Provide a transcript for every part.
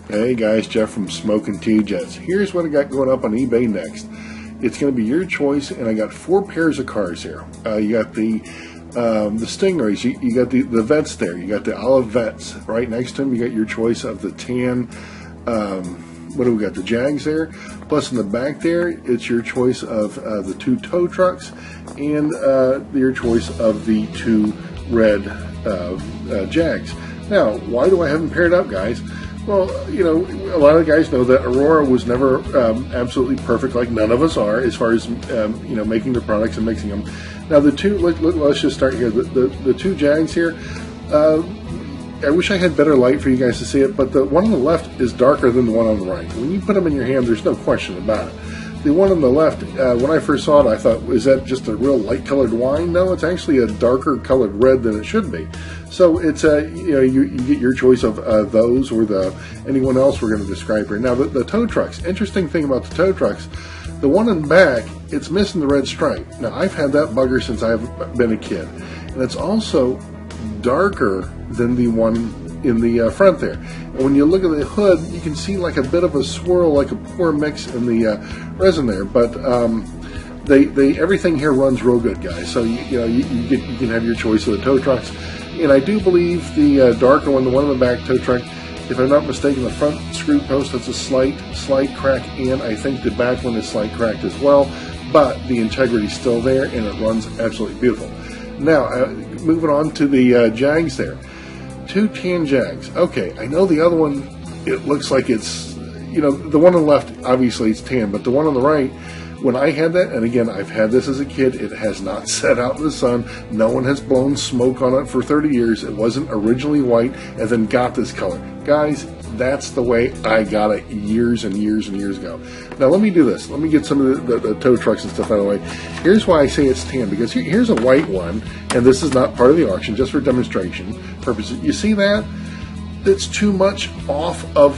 Hey guys, Jeff from Smokin' T-Jets. Here's what I got going up on eBay next. It's going to be your choice, and I got 4 pairs of cars here. You got the Stingrays, you got the Vets there, you got the Olive Vets. Right next to them, you got your choice of the tan, what do we got, the Jags there. Plus in the back there, it's your choice of the 2 tow trucks, and your choice of the 2 red Jags. Now, why do I have them paired up, guys? Well, you know, a lot of guys know that Aurora was never absolutely perfect, like none of us are, as far as you know, making the products and mixing them. Now, the 2, let's just start here. The 2 Jags here. I wish I had better light for you guys to see it, but the one on the left is darker than the one on the right. When you put them in your hand, there's no question about it. The one on the left, when I first saw it, I thought, is that just a real light-colored wine? No, it's actually a darker-colored red than it should be. So it's you know, you get your choice of those or anyone else we're going to describe here. Now the tow trucks. Interesting thing about the tow trucks, the one in the back, it's missing the red stripe. Now I've had that bugger since I've been a kid, and it's also darker than the one in the front there. And when you look at the hood, you can see like a bit of a swirl, like a poor mix in the resin there. But everything here runs real good, guys. So you can have your choice of the tow trucks. And I do believe the darker one, the one in the back tow truck, if I'm not mistaken, the front screw post has a slight crack, and I think the back one is slight cracked as well. But the integrity's still there, and it runs absolutely beautiful. Now, moving on to the Jags there. 2 tan Jags. Okay, I know the other one, it looks like it's, you know, the one on the left, obviously it's tan, but the one on the right, when I had that, and again, I've had this as a kid, it has not set out in the sun. No one has blown smoke on it for 30 years. It wasn't originally white and then got this color. Guys, that's the way I got it years and years and years ago. Now, let me do this. Let me get some of the tow trucks and stuff out of the way. Here's why I say it's tan, because here's a white one, and this is not part of the auction, just for demonstration purposes. You see that? It's too much off of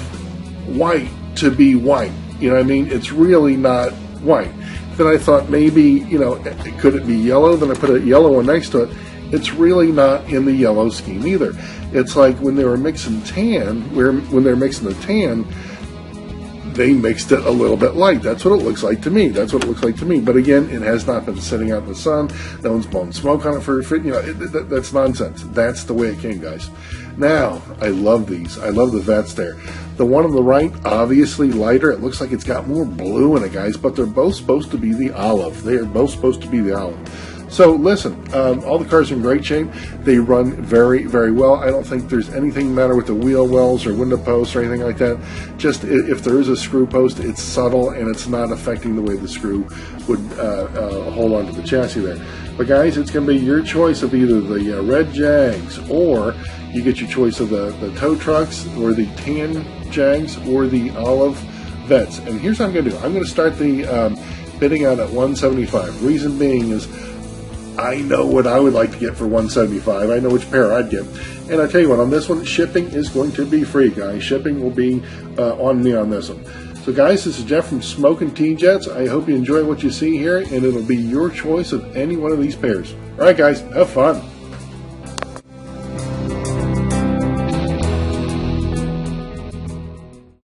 white to be white. You know what I mean? It's really not white. Then I thought maybe, you know, could it be yellow? Then I put a yellow one next to it. It's really not in the yellow scheme either. It's like when they were mixing tan, when they're mixing the tan, they mixed it a little bit light. That's what it looks like to me. That's what it looks like to me. But again, it has not been sitting out in the sun. No one's blown smoke on it for you know, that's nonsense. That's the way it came, guys. Now, I love these. I love the Vets there. The one on the right, obviously lighter. It looks like it's got more blue in it, guys, but they're both supposed to be the olive. They are both supposed to be the olive. So listen, all the cars are in great shape. They run very, very well. I don't think there's anything the matter with the wheel wells or window posts or anything like that. Just if there is a screw post, it's subtle and it's not affecting the way the screw would hold onto the chassis there. But guys, it's going to be your choice of either the red Jags, or you get your choice of the tow trucks, or the tan Jags, or the olive Vets. And here's what I'm going to do. I'm going to start the bidding out at $175. Reason being is, I know what I would like to get for $175. I know which pair I'd get. And I tell you what, on this one, shipping is going to be free, guys. Shipping will be on me on this one. So, guys, this is Jeff from Smokin' T-Jets. I hope you enjoy what you see here, and it'll be your choice of any one of these pairs. All right, guys, have fun.